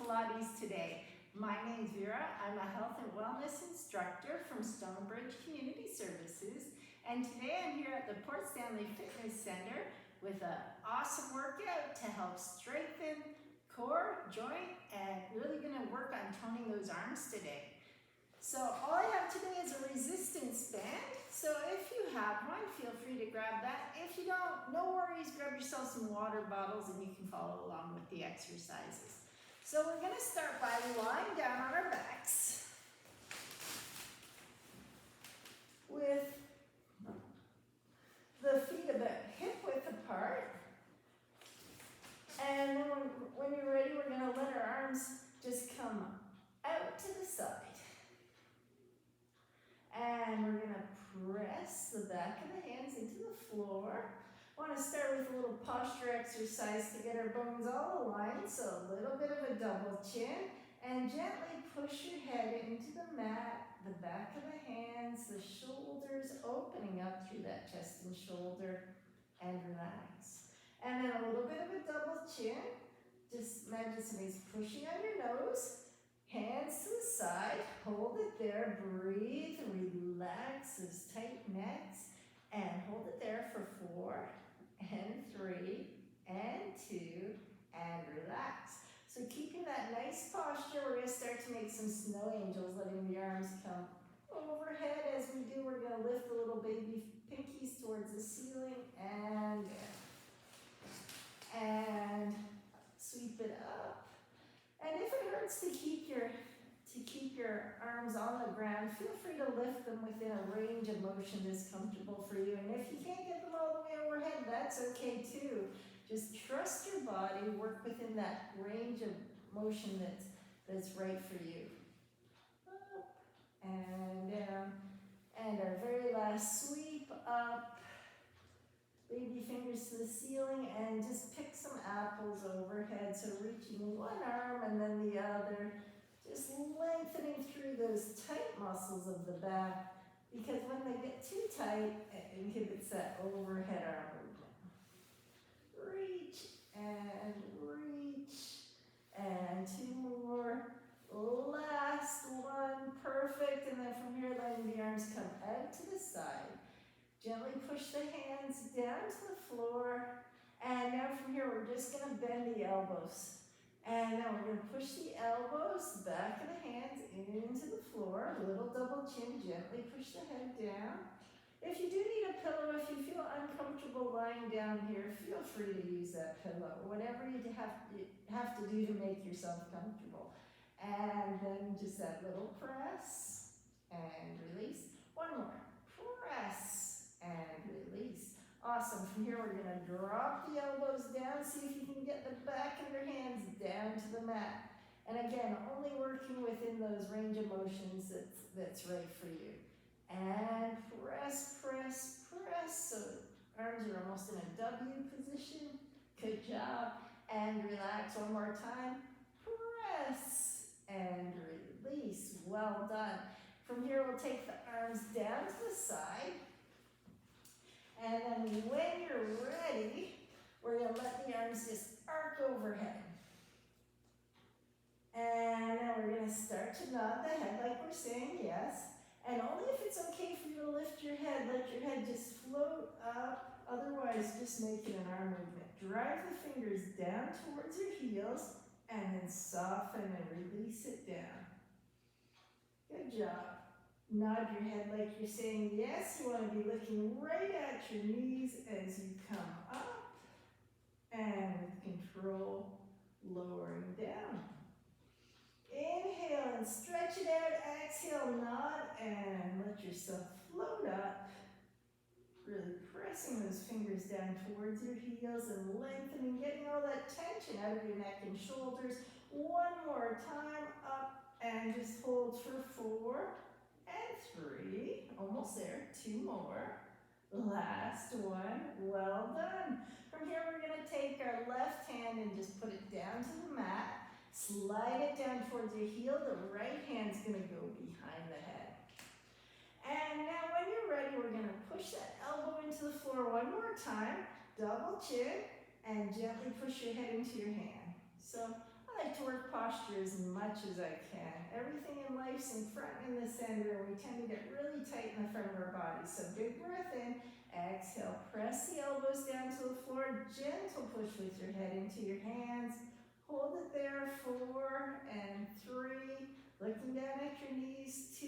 Pilates today. My name's Vera. I'm a health and wellness instructor from Stonebridge Community Services, and today I'm here at the Port Stanley Fitness Center with an awesome workout to help strengthen core, joint, and really going to work on toning those arms today. So all I have today is a resistance band. So if you have one, feel free to grab that. If you don't, no worries, grab yourself some water bottles and you can follow along with the exercises. So we're going to start by lying down on our backs with the feet about hip width apart. And then when you're ready, we're going to let our arms just come out to the side. And we're going to press the back of the hands into the floor. I want to start with a little posture exercise to get our bones all aligned. So a little bit of a double chin. And gently push your head into the mat, the back of the hands, the shoulders opening up through that chest and shoulder, and relax. And then a little bit of a double chin. Just imagine somebody's pushing on your nose. Hands to the side, hold it there, breathe, relax those tight necks, and hold it there for 4, and 3, and 2, and relax. So keeping that nice posture, we're going to start to make some snow angels, letting the arms come overhead. As we do, we're going to lift the little baby pinkies towards the ceiling, and sweep it up. And if it hurts to keep your arms on the ground, feel free to lift them within a range of motion that's comfortable for you. And if you can't get them all the way overhead, that's okay too. Just trust your body, work within that range of motion that's right for you. Up and down. And our very last sweep up. Baby fingers to the ceiling, and just pick some apples overhead. So reaching one arm and then the other. Just lengthening through those tight muscles of the back, because when they get too tight, it inhibits that overhead arm movement. Reach, and 2 more. Last one, perfect. And then from here, letting the arms come out to the side. Gently push the hands down to the floor. And now from here, we're just going to bend the elbows. And now we're going to push the elbows, the back of the hands into the floor. A little double chin, gently push the head down. If you do need a pillow, if you feel uncomfortable lying down here, feel free to use that pillow. Whatever you have to do to make yourself comfortable. And then just that little press and release. One more. Press and release. Awesome. From here, we're going to drop the elbows down. See if you can get the back of your hands down to the mat. And again, only working within those range of motions that's right for you. And press, press, press. So arms are almost in a W position. Good job. And relax one more time. Press and release. Well done. From here, we'll take the arms down to the side. And then when you're ready, we're going to let the arms just arc overhead. And then we're going to start to nod the head like we're saying yes. And only if it's okay for you to lift your head, let your head just float up. Otherwise, just make it an arm movement. Drive the fingers down towards your heels and then soften and release it down. Good job. Nod your head like you're saying yes. You want to be looking right at your knees as you come up. And with control, lowering down. Inhale and stretch it out. Exhale, nod and let yourself float up. Really pressing those fingers down towards your heels and lengthening, getting all that tension out of your neck and shoulders. One more time, up and just hold for 4. And 3, almost there, 2 more. Last one, well done. From here, we're going to take our left hand and just put it down to the mat. Slide it down towards your heel. The right hand's going to go behind the head. And now when you're ready, we're going to push that elbow into the floor one more time. Double chin, and gently push your head into your hand. So I like to work posture as much as I can. Everything in life's in front and in the center, and we tend to get really tight in the front of our body. So big breath in, exhale, press the elbows down to the floor, gentle push with your head into your hands. Hold it there, 4 and 3, looking down at your knees, 2,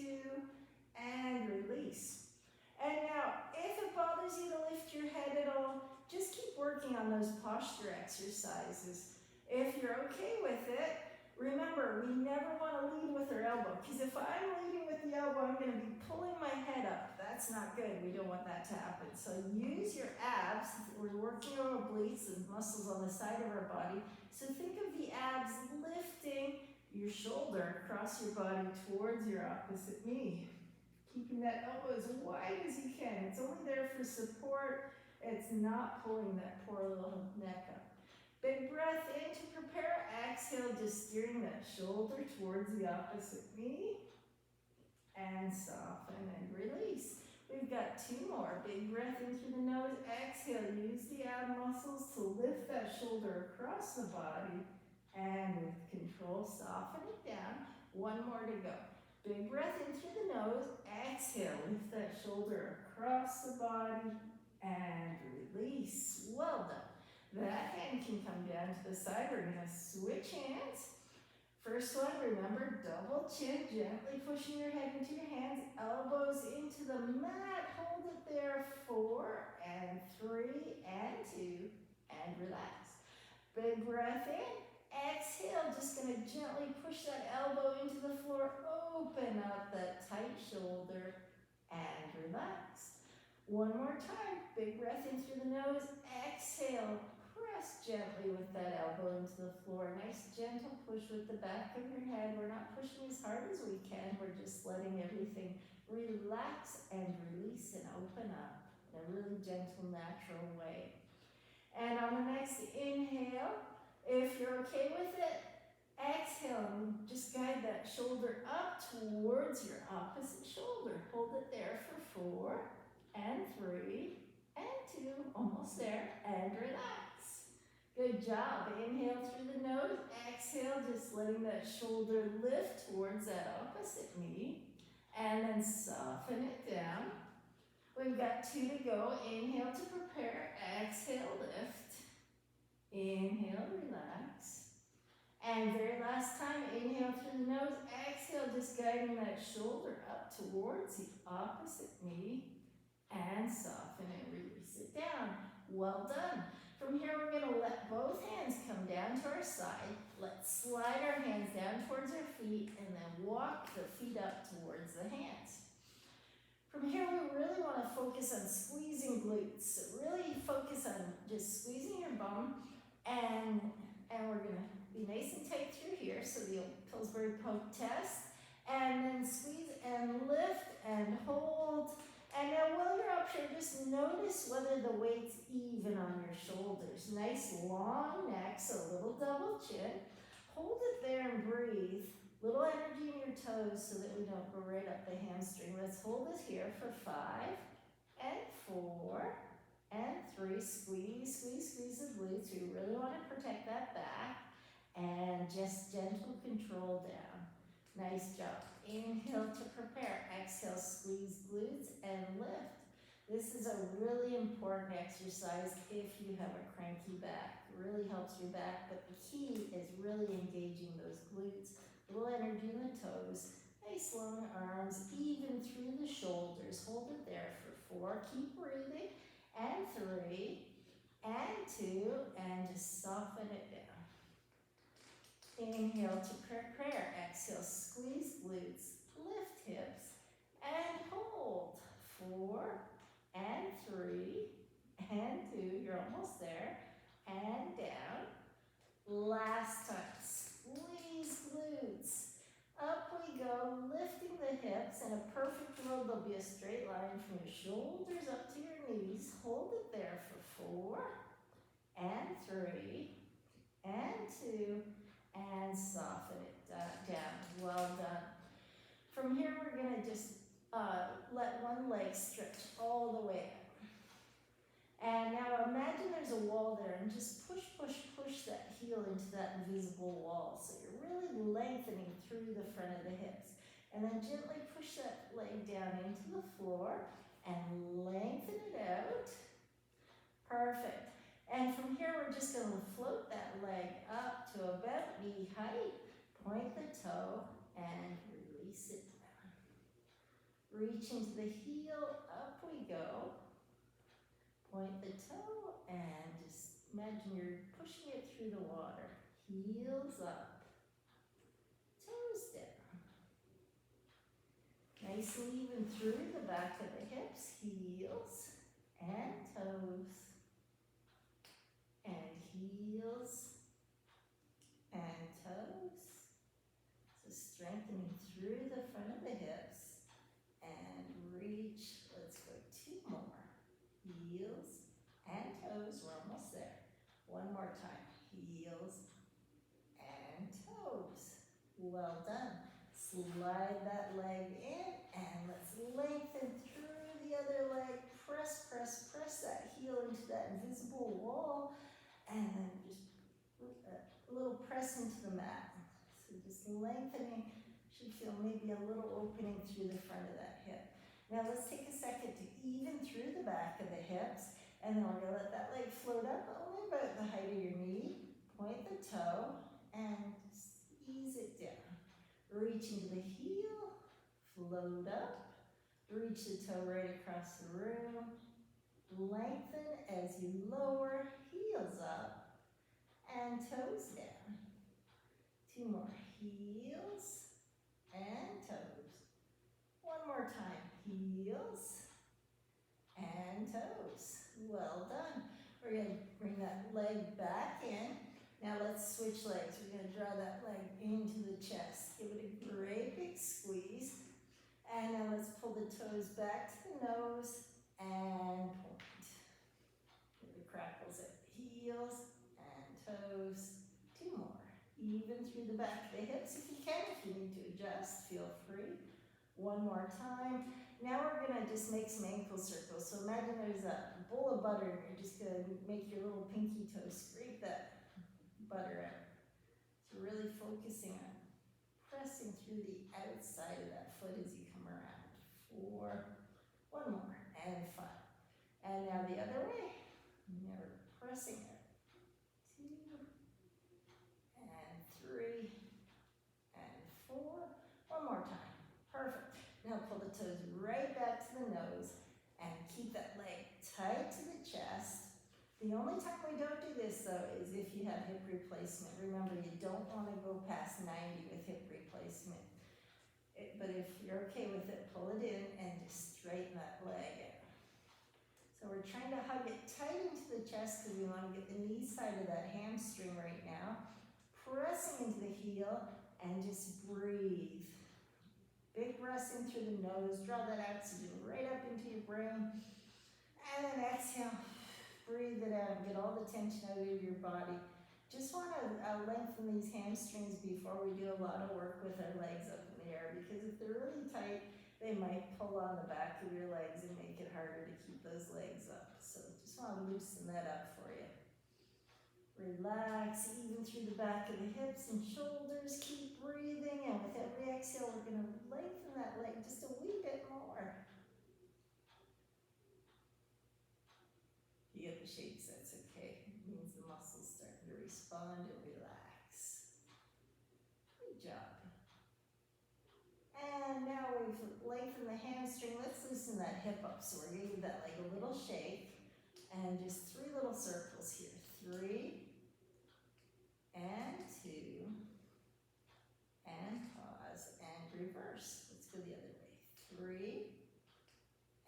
and release. And now, if it bothers you to lift your head at all, just keep working on those posture exercises. If you're okay with it, remember, we never want to lead with our elbow, because if I'm leading with the elbow, I'm going to be pulling my head up. That's not good. We don't want that to happen. So use your abs. We're working on obliques and muscles on the side of our body. So think of the abs lifting your shoulder across your body towards your opposite knee. Keeping that elbow as wide as you can. It's only there for support. It's not pulling that poor little neck up. Big breath in to prepare. Exhale, just steering that shoulder towards the opposite knee. And soften and release. We've got 2 more. Big breath in through the nose. Exhale, use the ab muscles to lift that shoulder across the body. And with control, soften it down. 1 more to go. Big breath in through the nose. Exhale, lift that shoulder across the body. And release. Well done. That hand can come down to the side. We're going to switch hands. First one, remember, double chin, gently pushing your head into your hands, elbows into the mat, hold it there, 4 and 3 and 2, and relax. Big breath in, exhale, just going to gently push that elbow into the floor, open up that tight shoulder, and relax. 1 more time, big breath in through the nose, exhale, press gently with that elbow into the floor. Nice gentle push with the back of your head. We're not pushing as hard as we can. We're just letting everything relax and release and open up in a really gentle, natural way. And on the next inhale, if you're okay with it, exhale and just guide that shoulder up towards your opposite shoulder. Hold it there for 4 and 3 and 2, almost there, and relax. Good job. Inhale through the nose. Exhale, just letting that shoulder lift towards that opposite knee. And then soften it down. We've got 2 to go. Inhale to prepare. Exhale, lift. Inhale, relax. And very last time, inhale through the nose. Exhale, just guiding that shoulder up towards the opposite knee. And soften and release it down. Well done. From here, we're going to let both hands come down to our side. Let's slide our hands down towards our feet and then walk the feet up towards the hands. From here, we really want to focus on squeezing glutes. So really focus on just squeezing your bum, and we're going to be nice and tight through here, so the Pillsbury poke test, and then squeeze and lift and hold. And now while you're up here, just notice whether the weight's even on your shoulders. Nice long neck, so a little double chin. Hold it there and breathe. Little energy in your toes so that we don't go right up the hamstring. Let's hold it here for 5 and 4 and 3. Squeeze, squeeze, squeeze the glutes. We really want to protect that back. And just gentle control down. Nice job. Inhale to prepare. Exhale, squeeze glutes and lift. This is a really important exercise if you have a cranky back. It really helps your back, but the key is really engaging those glutes. Little energy in the toes. Nice long arms, even through the shoulders. Hold it there for 4. Keep breathing. And 3 and 2, and just soften it down. Inhale to prepare. Exhale, squeeze glutes, lift hips, and hold. 4 and 3 and 2. You're almost there. And down. Last time. Squeeze glutes. Up we go, lifting the hips. In a perfect world, there'll be a straight line from your shoulders up to your knees. Hold it there for 4 and 3 and 2. And soften it down. Well done. From here, we're going to just let one leg stretch all the way up. And now imagine there's a wall there, and just push, push, push that heel heel into that invisible wall. So you're really lengthening through the front of the hips. And then gently push that leg down into the floor and lengthen it out. Perfect. And from here, we're just going to float that leg up to about knee height. Point the toe and release it down. Reach into the heel, up we go. Point the toe and just imagine you're pushing it through the water. Heels up, toes down. Nice and even through the back of the hips, heels and toes. And heels and toes. So strengthening through the front of the hips and reach. Let's go 2 more. Heels and toes. We're almost there. 1 more time. Heels and toes. Well done. Slide that leg in and let's lengthen through the other leg. Press, press, press that heel into that invisible wall. And then just a little press into the mat. So just lengthening. Should feel maybe a little opening through the front of that hip. Now let's take a second to even through the back of the hips. And then we're going to let that leg float up only about the height of your knee. Point the toe and just ease it down. Reach into the heel. Float up. Reach the toe right across the room. Lengthen as you lower, heels up, and toes down. 2 more, heels and toes. 1 more time, heels and toes. Well done. We're going to bring that leg back in. Now let's switch legs. We're going to draw that leg into the chest. Give it a great big squeeze. And now let's pull the toes back to the nose and point. Crackles at heels and toes. 2 more. Even through the back of the hips if you can. If you need to adjust, feel free. 1 more time. Now we're going to just make some ankle circles. So imagine there's a bowl of butter and you're just going to make your little pinky toe scrape that butter out. So really focusing on pressing through the outside of that foot as you come around. 4. 1 more. And 5. And now the other way. Now we're pressing it. 2 and 3 and 4. 1 more time. Perfect. Now pull the toes right back to the nose and keep that leg tight to the chest. The only time we don't do this though is if you have hip replacement. Remember, you don't want to go past 90 with hip replacement. But if you're okay with it, pull it in and just straighten that leg out. So we're trying to hug it tight into the chest because we want to get the knee side of that hamstring right now. Pressing into the heel and just breathe. Big breaths in through the nose. Draw that oxygen right up into your brain. And then exhale. Breathe it out and get all the tension out of your body. Just want to lengthen these hamstrings before we do a lot of work with our legs up in the air, because if they're really tight, they might pull on the back of your legs and make it harder to keep those legs up. So just want to loosen that up for you. Relax, even through the back of the hips and shoulders. Keep breathing, and with every exhale, we're going to lengthen that leg just a wee bit more. If you get the shakes, that's okay. It means the muscles starting to respond and relax. Good job. And now we've lengthened the hamstring. Let's loosen that hip up. So we're going to give that leg a little shake. And just 3 little circles here. 3 and 2 and pause and reverse. Let's go the other way. 3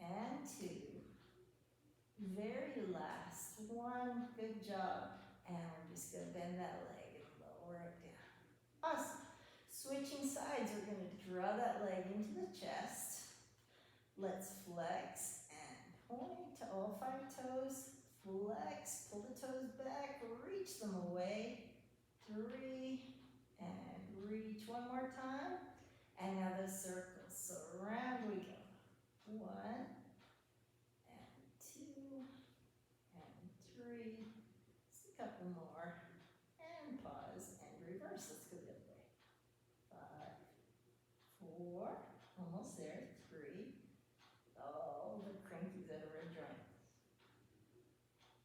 and 2. Very last. 1. Good job. And we're just going to bend that leg and lower it down. Awesome. Switching sides, we're going to draw that leg into the chest. Let's flex and point to all 5 toes. Flex, pull the toes back, reach them away. 3 and reach. 1 more time. And now the circles. So around we go. 1 and 2 and 3. Just a couple more. And pause. 4, almost there, 3. Oh, the crankies out of our joint.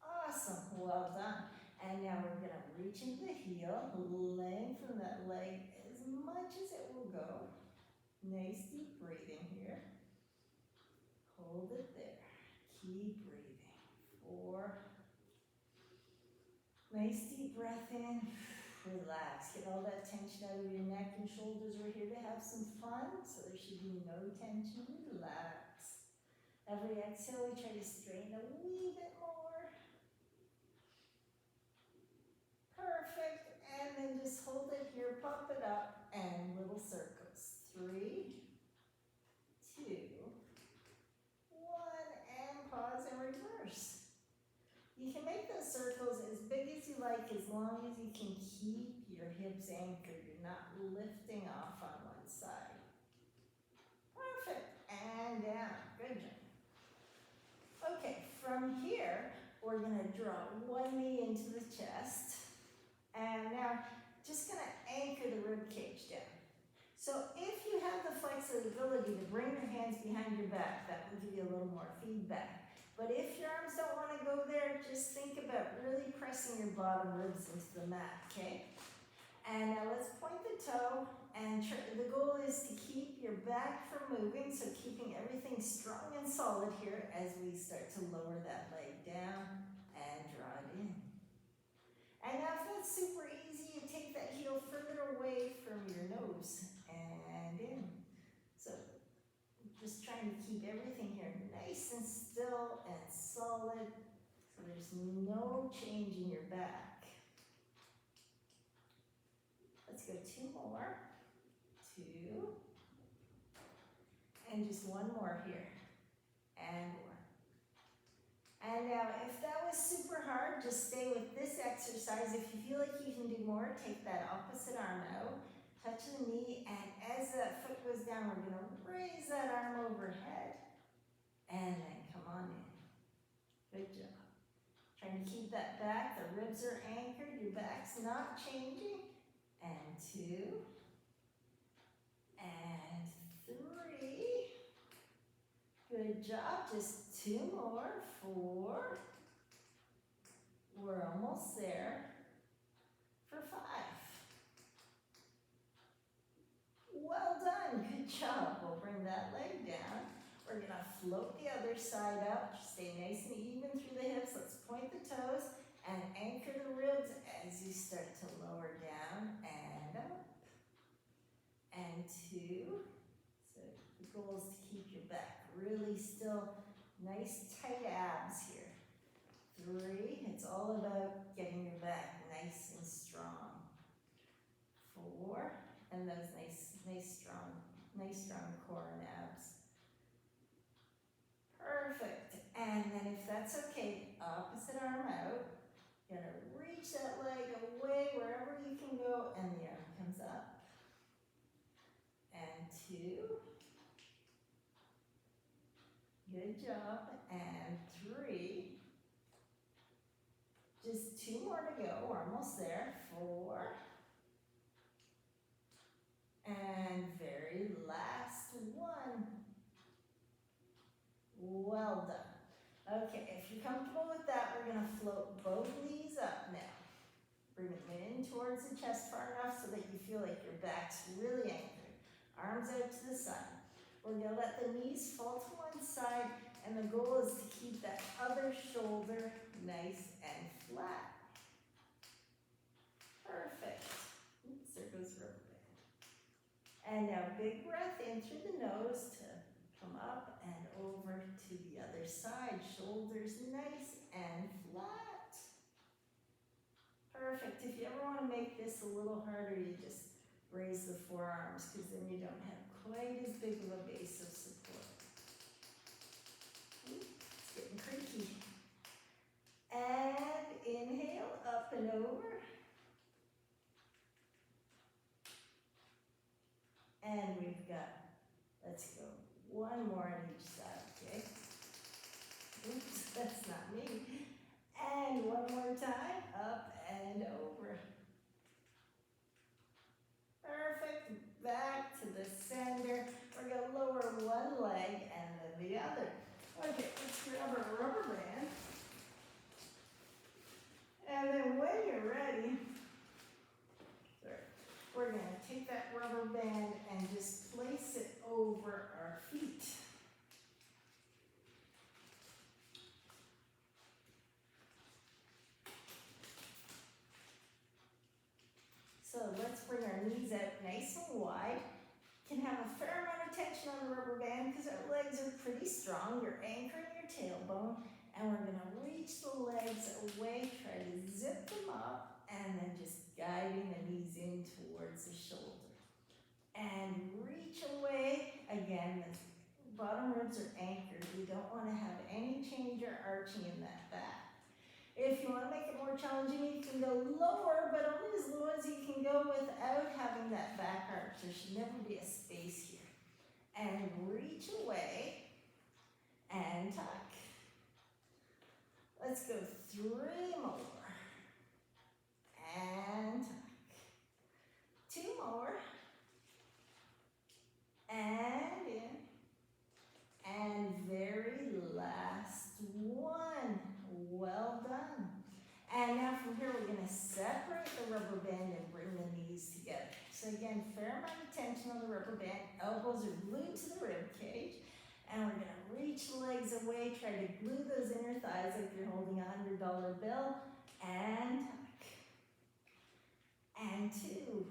Awesome, well done. And now we're gonna reach into the heel, lengthen that leg as much as it will go. Nice deep breathing here. Hold it there. Keep breathing. 4. Nice deep breath in. Relax. Get all that tension out of your neck and shoulders. We're here to have some fun, so there should be no tension. Relax. Every exhale, we try to strain a wee bit more. Perfect. And then just hold it here, pop it up, and little circles. 3, 2, 1, and pause and reverse. You can make those circles as big as you like, as long as you can keep your hips anchored. You're not lifting off on one side. Perfect. And down. Good job. Okay, from here, we're going to draw one knee into the chest. And now, just going to anchor the rib cage down. So if you have the flexibility to bring your hands behind your back, that will give you a little more feedback. But if your arms don't want to go there, just think about really pressing your bottom ribs into the mat, okay? And now let's point the toe, and the goal is to keep your back from moving, so keeping everything strong and solid here as we start to lower that leg down and draw it in. And now if that's super easy, you take that heel further away from your nose and in. So just trying to keep everything here nice and still and solid, so there's no change in your back. Let's go 2 more. 2. And just 1 more here. And 1. And now, if that was super hard, just stay with this exercise. If you feel like you can do more, take that opposite arm out, touch the knee, and as that foot goes down, we're going to raise that arm overhead, and then come on in. Good job. Trying to keep that back. The ribs are anchored. Your back's not changing. And 2. And 3. Good job. Just 2 more. 4. We're almost there. For 5. Well done. Good job. We'll bring that leg down. We're going to float the other side up. Stay nice and even through the hips. Let's point the toes and anchor the ribs as you start to lower down and up. And 2. So the goal is to keep your back really still. Nice tight abs here. 3. It's all about getting your back nice and strong. 4. And those nice strong core and abs. Perfect. And then if that's okay, opposite arm out. You're going to reach that leg away wherever you can go, and the arm comes up. And 2. Good job. And 3. Just 2 more to go. We're almost there. 4. And very last 1. Well done. Okay, if you're comfortable with that, we're going to float both knees up now. Bring them in towards the chest far enough so that you feel like your back's really anchored. Arms out to the side. We're going to let the knees fall to one side, and the goal is to keep that other shoulder nice and flat. Perfect. Oops, there goes rubber band. And now big breath in through the nose to come up and over to the other side. Shoulders nice and flat. Perfect. If you ever want to make this a little harder, you just raise the forearms, because then you don't have quite as big of a base of support. Ooh, it's getting creaky. And inhale, up and over. And we've got, let's go, 1 more on each side, okay? Oops, that's not me. And 1 more time, up and over. Perfect, back to the center. So let's bring our knees out nice and wide. Can have a fair amount of tension on the rubber band because our legs are pretty strong. You're anchoring your tailbone, and we're gonna reach the legs away, try to zip them up, and then just guiding the knees in towards the shoulder. And reach away. Again, the bottom ribs are anchored. We don't want to have any change or arching in that back. If you want to make it more challenging, you can go lower, but only as low as you can go without having that back arch. There should never be a space here. And reach away and tuck. Let's go 3 more. And tuck. 2 more. And in. And very last one. Well done. And now from here, we're going to separate the rubber band and bring the knees together. So again, fair amount of tension on the rubber band. Elbows are glued to the rib cage. And we're going to reach the legs away. Try to glue those inner thighs like you're holding a $100 bill. And tuck. And 2.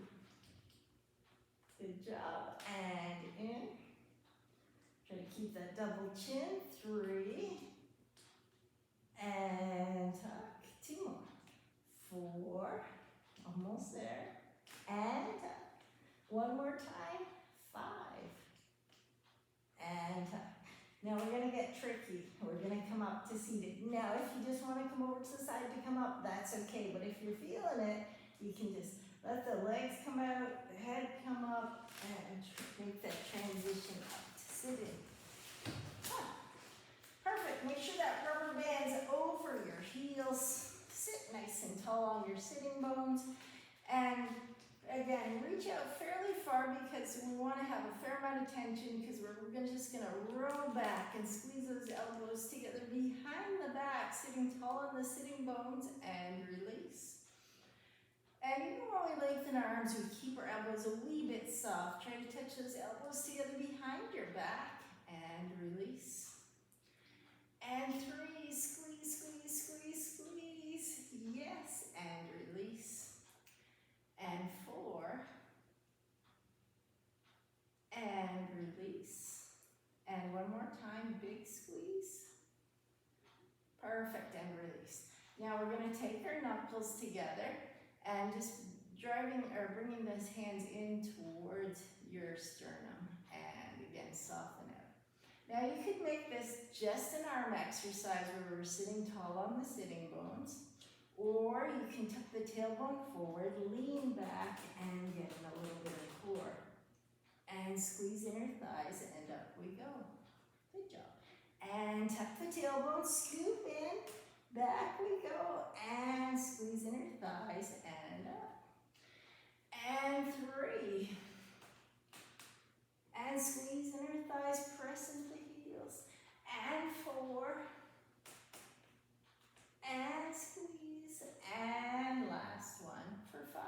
Good job. And in. Try to keep that double chin. 3. And tuck. 2 more. 4. Almost there. And tuck. 1 more time. 5. And tuck. Now we're going to get tricky. We're going to come up to seated. Now if you just want to come over to the side to come up, that's okay. But if you're feeling it, you can just let the legs come out, the head come up, and make that transition up to sitting. Perfect. Make sure that rubber band's over your heels. Sit nice and tall on your sitting bones. And again, reach out fairly far because we want to have a fair amount of tension because we're just going to roll back and squeeze those elbows together behind the back, sitting tall on the sitting bones, and release. And even while we lengthen our arms, we keep our elbows a wee bit soft. Try to touch those elbows together behind your back, and release. And 3, squeeze, squeeze, squeeze, squeeze. Yes, and release. And 4. And release. And 1 more time, big squeeze. Perfect, and release. Now we're going to take our knuckles together and just bringing those hands in towards your sternum. And again, soften out. Now you could make this just an arm exercise where we're sitting tall on the sitting bones, or you can tuck the tailbone forward, lean back, and get in a little bit of core. And squeeze inner thighs, and up we go. Good job. And tuck the tailbone, scoop in, back we go, and squeeze inner thighs, and up. And 3. And squeeze inner thighs, press into the heels. And 4. And squeeze. And last one for 5.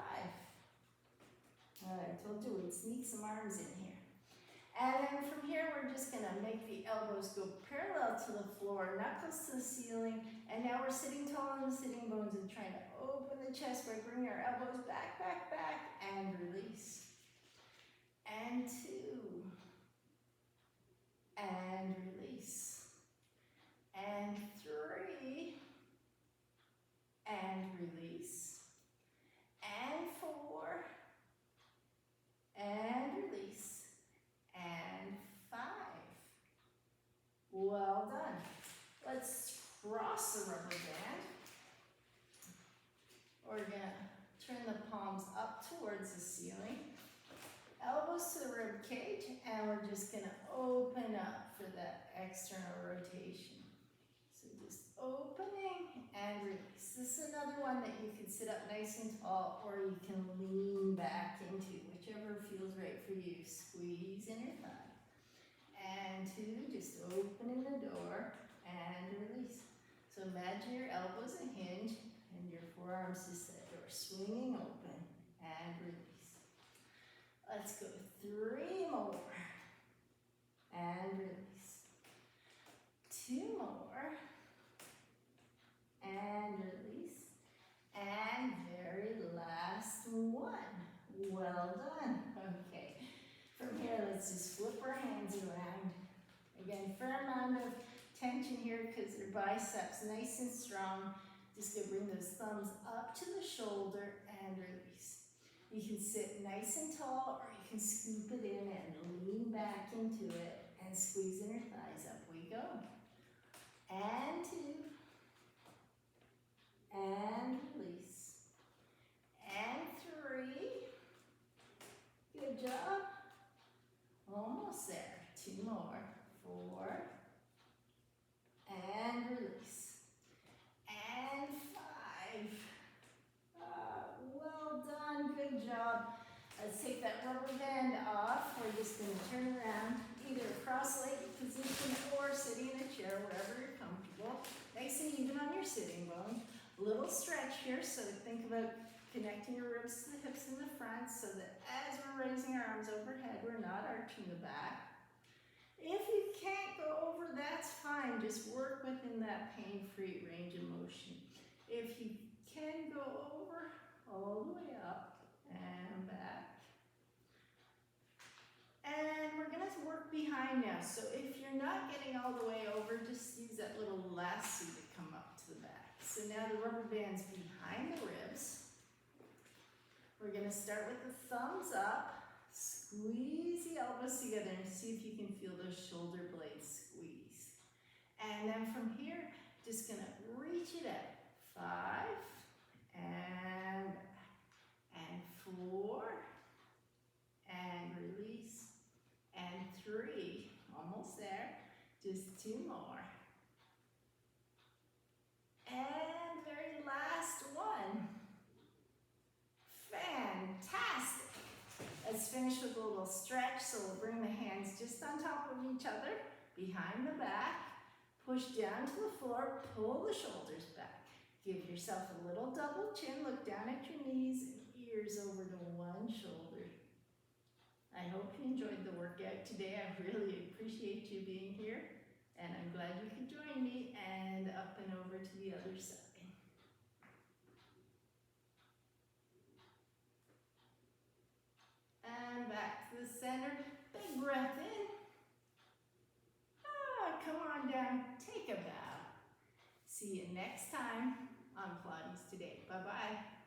I told you we'd sneak some arms in here. And then from here, we're just going to make the elbows go parallel to the floor, knuckles to the ceiling. And now we're sitting tall on the sitting bones and trying to open the chest by bringing our elbows back, back, back, and release. And 2. And release. And 3. And release. And 4. And release. And 5. Well done. Let's cross the rubber band. We're going to turn the palms up towards the ceiling. Elbows to the rib cage, and we're just going to open up for that external rotation. So just opening and release. This is another one that you can sit up nice and tall, or you can lean back into, whichever feels right for you. Squeeze inner thigh. And 2, just opening the door and release. So imagine your elbows a hinge and your forearms just that door swinging open and release. Let's go 3 more. And release. 2 more. And release. And very last one. Let's just flip our hands around. Again, fair amount of tension here because their biceps nice and strong. Just gonna bring those thumbs up to the shoulder and release. You can sit nice and tall, or you can scoop it in and lean back into it and squeeze in your thighs. Up we go. And 2. And release. And 3. Good job. Almost there. 2 more. 4. And release. And 5. Well done. Good job. Let's take that rubber band off. We're just going to turn around, either cross-legged position or sitting in a chair, wherever you're comfortable. Nice and even on your sitting bone. A little stretch here, so think about connecting your ribs to the hips in the front so that as we're raising our arms overhead, we're not arching the back. If you can't go over, that's fine. Just work within that pain-free range of motion. If you can go over, all the way up and back. And we're gonna work behind now. So if you're not getting all the way over, just use that little lasso to come up to the back. So now the rubber band's behind the ribs. We're gonna start with the thumbs up. Squeeze the elbows together and see if you can feel those shoulder blades squeeze. And then from here, just gonna reach it out. 5, and 4, and release, and 3, almost there, just 2 more. And very last one. Fantastic. Let's finish with a little stretch. So we'll bring the hands just on top of each other, behind the back, push down to the floor, pull the shoulders back. Give yourself a little double chin, look down at your knees and ears over to one shoulder. I hope you enjoyed the workout today. I really appreciate you being here, and I'm glad you could join me, and up and over to the other side. And back to the center. Big breath in. Come on down. Take a bow. See you next time on Pilates Today. Bye-bye.